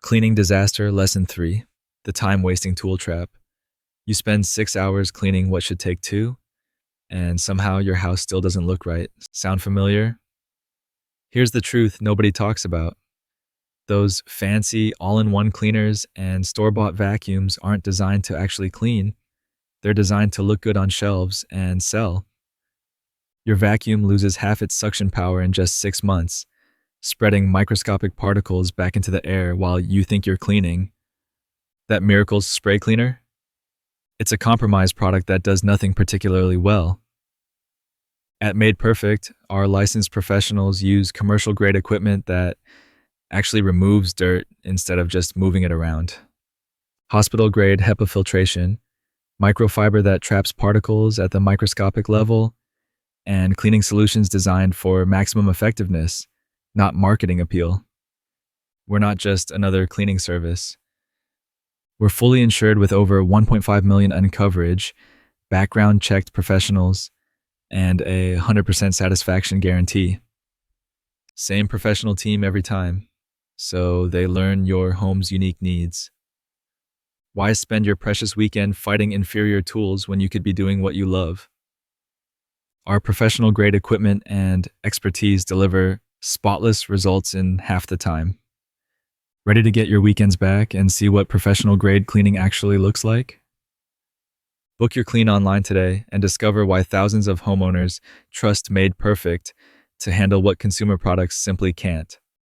Cleaning disaster lesson 3, the time wasting tool trap. You spend 6 hours cleaning what should take two, and somehow your house still doesn't look right. Sound familiar? Here's the truth nobody talks about. Those fancy all-in-one cleaners and store-bought vacuums aren't designed to actually clean. They're designed to look good on shelves and sell. Your vacuum loses half its suction power in just 6 months, spreading microscopic particles back into the air while you think you're cleaning. That Miracle's spray cleaner? It's a compromised product that does nothing particularly well. At Made Perfect, our licensed professionals use commercial-grade equipment that actually removes dirt instead of just moving it around. Hospital-grade HEPA filtration, microfiber that traps particles at the microscopic level, and cleaning solutions designed for maximum effectiveness, not marketing appeal. We're not just another cleaning service. We're fully insured with over 1.5 million in coverage, background-checked professionals, and a 100% satisfaction guarantee. Same professional team every time, so they learn your home's unique needs. Why spend your precious weekend fighting inferior tools when you could be doing what you love? Our professional-grade equipment and expertise deliver spotless results in half the time. Ready to get your weekends back and see what professional-grade cleaning actually looks like? Book your clean online today and discover why thousands of homeowners trust Made Perfect to handle what consumer products simply can't.